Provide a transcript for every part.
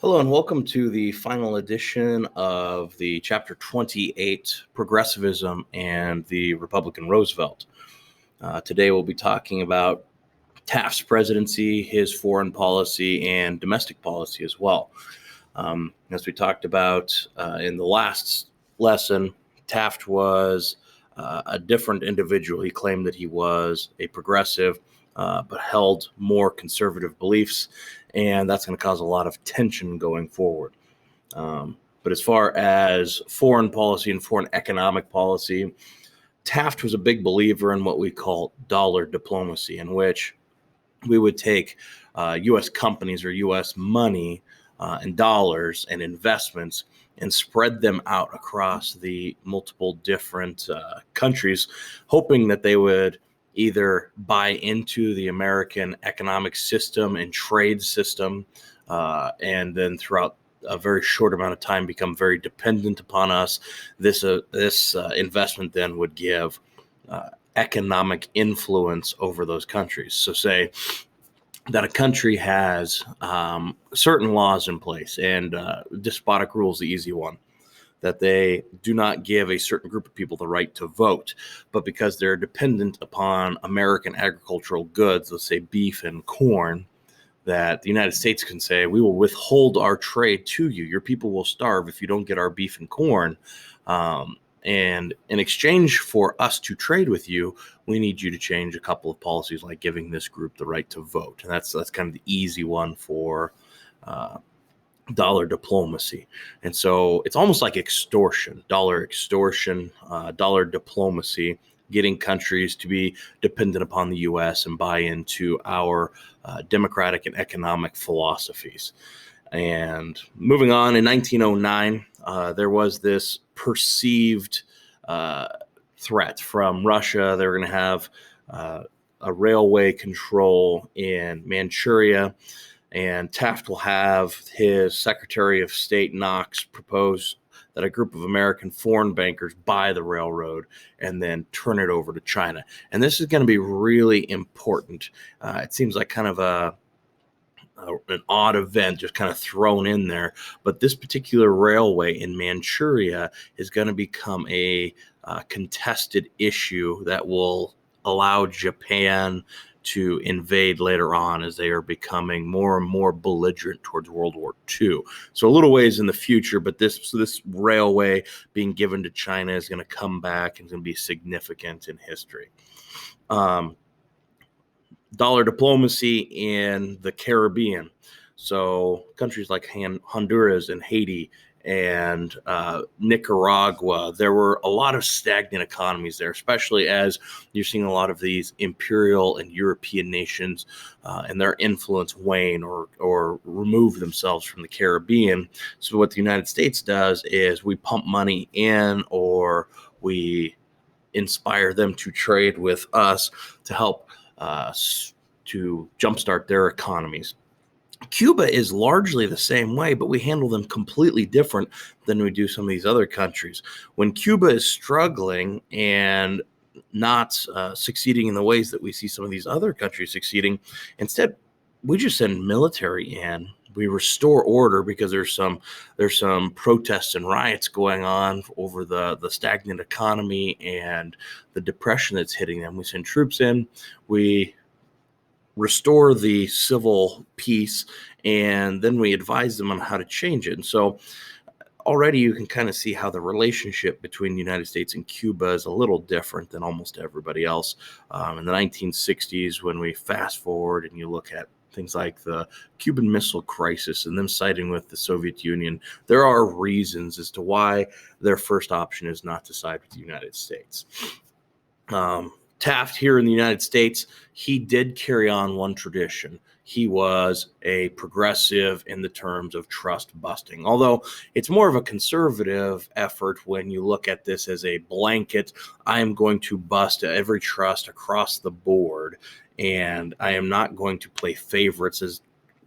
Hello and welcome to the final edition of the Chapter 28, Progressivism and the Republican Roosevelt. Today we'll be talking about Taft's presidency, his foreign policy, and domestic policy as well. As we talked about in the last lesson, Taft was a different individual. He claimed that he was a progressive, but held more conservative beliefs, and that's going to cause a lot of tension going forward. But as far as foreign policy and foreign economic policy, Taft was a big believer in what we call dollar diplomacy, in which we would take U.S. companies or U.S. money and dollars and investments and spread them out across the multiple different countries, hoping that they would either buy into the American economic system and trade system, and then throughout a very short amount of time become very dependent upon us. This investment then would give economic influence over those countries. So say that a country has certain laws in place, and despotic rule is the easy one, that they do not give a certain group of people the right to vote, but because they're dependent upon American agricultural goods, let's say beef and corn, that the United States can say, we will withhold our trade to you. Your people will starve if you don't get our beef and corn. And in exchange for us to trade with you, we need you to change a couple of policies, like giving this group the right to vote. And that's kind of the easy one for dollar diplomacy. And so it's almost like extortion, dollar diplomacy, getting countries to be dependent upon the U.S. and buy into our democratic and economic philosophies. And moving on, in 1909, there was this perceived threat from Russia. They were going to have a railway control in Manchuria, and Taft will have his Secretary of State Knox propose that a group of American foreign bankers buy the railroad and then turn it over to China. And this is going to be really important. It seems like kind of an odd event just kind of thrown in there, but this particular railway in Manchuria is going to become a contested issue that will allow Japan to invade later on, as they are becoming more and more belligerent towards World War II. So a little ways in the future, but this railway being given to China is going to come back and is going to be significant in history. Dollar diplomacy in the Caribbean. So countries like Honduras and Haiti and Nicaragua, there were a lot of stagnant economies there, especially as you're seeing a lot of these imperial and European nations and their influence wane or remove themselves from the Caribbean. So what the United States does is we pump money in, or we inspire them to trade with us to help to jumpstart their economies. Cuba is largely the same way, but we handle them completely different than we do some of these other countries. When Cuba is struggling and not succeeding in the ways that we see some of these other countries succeeding, instead, we just send military in. We restore order because there's some protests and riots going on over the stagnant economy and the depression that's hitting them. We send troops in. We restore the civil peace, and then we advise them on how to change it. And so already you can kind of see how the relationship between the United States and Cuba is a little different than almost everybody else. In the 1960s, when we fast forward and you look at things like the Cuban Missile Crisis and them siding with the Soviet Union, there are reasons as to why their first option is not to side with the United States. Taft here in the United States, he did carry on one tradition. He was a progressive in the terms of trust busting, although it's more of a conservative effort when you look at this as a blanket. I am going to bust every trust across the board, and I am not going to play favorites as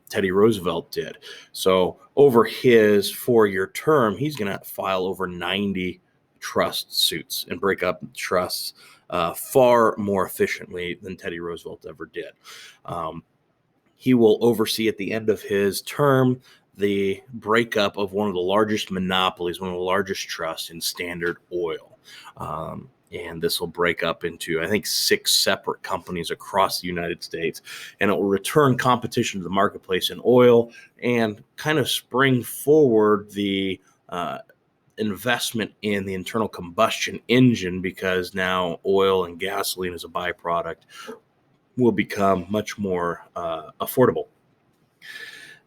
Teddy Roosevelt did. So over his 4-year term, he's going to file over 90 trust suits and break up trusts far more efficiently than Teddy Roosevelt ever did. He will oversee at the end of his term the breakup of one of the largest monopolies, one of the largest trusts in Standard Oil. And this will break up into, I think, 6 separate companies across the United States. And it will return competition to the marketplace in oil and kind of spring forward the investment in the internal combustion engine, because now oil and gasoline as a byproduct will become much more affordable.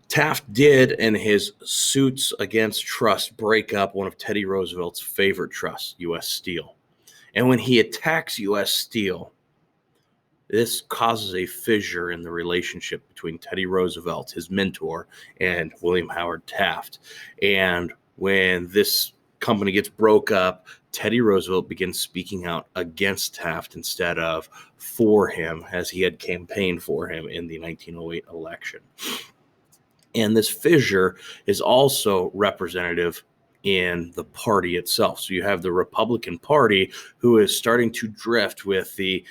Taft did, in his suits against trust, break up one of Teddy Roosevelt's favorite trusts, U.S. Steel. And when he attacks U.S. Steel, this causes a fissure in the relationship between Teddy Roosevelt, his mentor, and William Howard Taft. And when this company gets broke up, Teddy Roosevelt begins speaking out against Taft instead of for him, as he had campaigned for him in the 1908 election. And this fissure is also representative in the party itself. So you have the Republican Party, who is starting to drift with the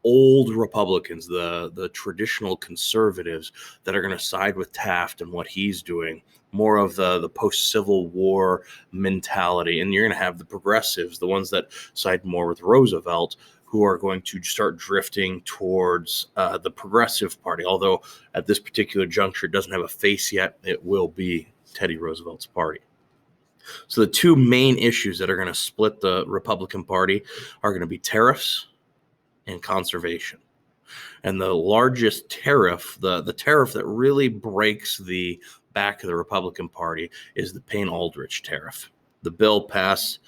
old Republicans, the traditional conservatives that are going to side with Taft and what he's doing, more of the post-Civil War mentality. And you're going to have the progressives, the ones that side more with Roosevelt, who are going to start drifting towards the Progressive Party. Although at this particular juncture, it doesn't have a face yet, it will be Teddy Roosevelt's party. So the 2 main issues that are going to split the Republican Party are going to be tariffs and conservation. And the largest tariff, the tariff that really breaks the back of the Republican Party, is the Payne-Aldrich tariff. The bill passed.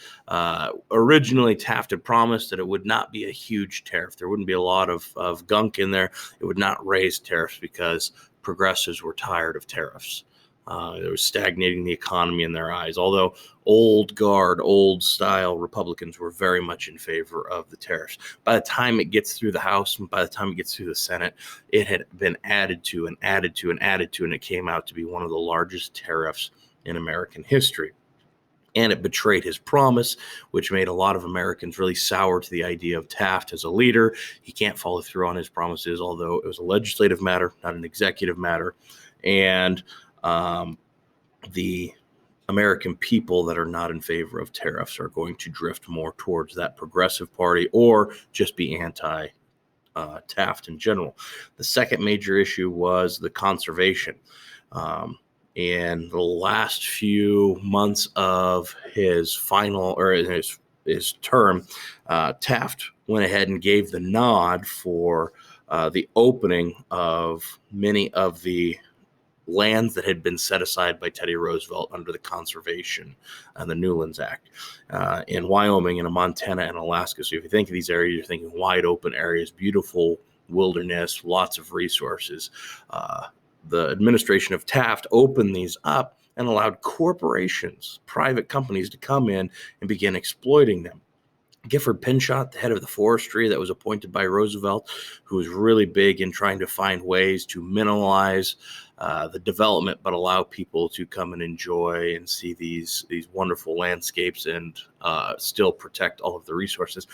Originally, Taft had promised that it would not be a huge tariff. There wouldn't be a lot of gunk in there. It would not raise tariffs because progressives were tired of tariffs. It was stagnating the economy in their eyes, although old guard, old style Republicans were very much in favor of the tariffs. By the time it gets through the House and by the time it gets through the Senate, it had been added to and added to and added to, and it came out to be one of the largest tariffs in American history. And it betrayed his promise, which made a lot of Americans really sour to the idea of Taft as a leader. He can't follow through on his promises, although it was a legislative matter, not an executive matter. And the American people that are not in favor of tariffs are going to drift more towards that Progressive Party or just be anti-Taft in general. The second major issue was the conservation. In the last few months of his final, or his term, Taft went ahead and gave the nod for the opening of many of the lands that had been set aside by Teddy Roosevelt under the Conservation and the Newlands Act in Wyoming and in Montana and Alaska. So if you think of these areas, you're thinking wide open areas, beautiful wilderness, lots of resources. The administration of Taft opened these up and allowed corporations, private companies, to come in and begin exploiting them. Gifford Pinchot, the head of the forestry that was appointed by Roosevelt, who was really big in trying to find ways to minimize the development, but allow people to come and enjoy and see these wonderful landscapes and still protect all of the resources.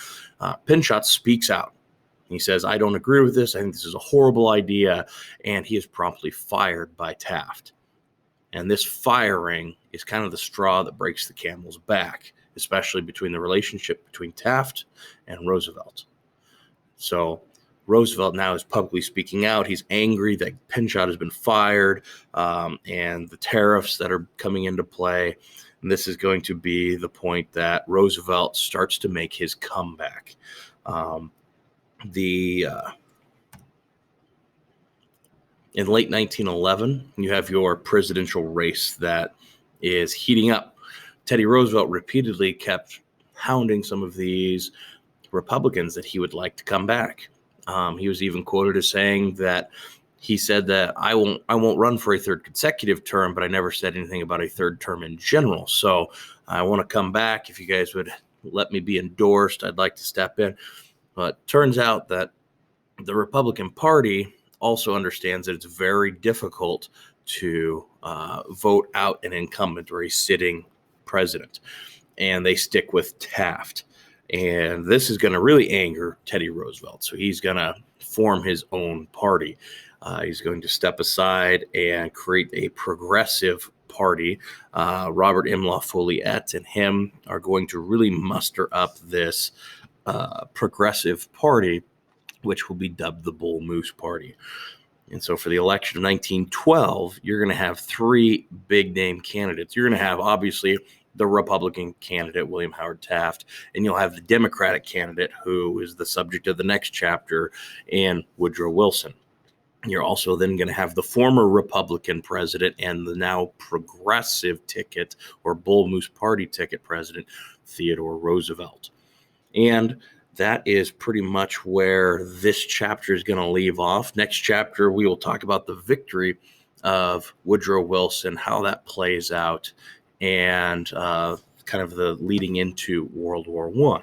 Pinchot speaks out. He says, I don't agree with this. I think this is a horrible idea. And he is promptly fired by Taft. And this firing is kind of the straw that breaks the camel's back, especially between the relationship between Taft and Roosevelt. So Roosevelt now is publicly speaking out. He's angry that Pinchot has been fired and the tariffs that are coming into play. And this is going to be the point that Roosevelt starts to make his comeback. In late 1911, you have your presidential race that is heating up. Teddy Roosevelt repeatedly kept hounding some of these Republicans that he would like to come back. He was even quoted as saying that he said that I won't run for a third consecutive term, but I never said anything about a third term in general. So I want to come back. If you guys would let me be endorsed, I'd like to step in. But it turns out that the Republican Party also understands that it's very difficult to vote out an incumbent or a sitting president, and they stick with Taft. And this is going to really anger Teddy Roosevelt. So he's going to form his own party. He's going to step aside and create a progressive party. Robert M. La Follette and him are going to really muster up this progressive party, which will be dubbed the Bull Moose Party. And so for the election of 1912, you're going to have three big name candidates. You're going to have, obviously, the Republican candidate, William Howard Taft, and you'll have the Democratic candidate, who is the subject of the next chapter, and Woodrow Wilson. You're also then going to have the former Republican president and the now progressive ticket or Bull Moose Party ticket president, Theodore Roosevelt. And that is pretty much where this chapter is going to leave off. Next chapter, we will talk about the victory of Woodrow Wilson, how that plays out, and kind of the leading into World War I.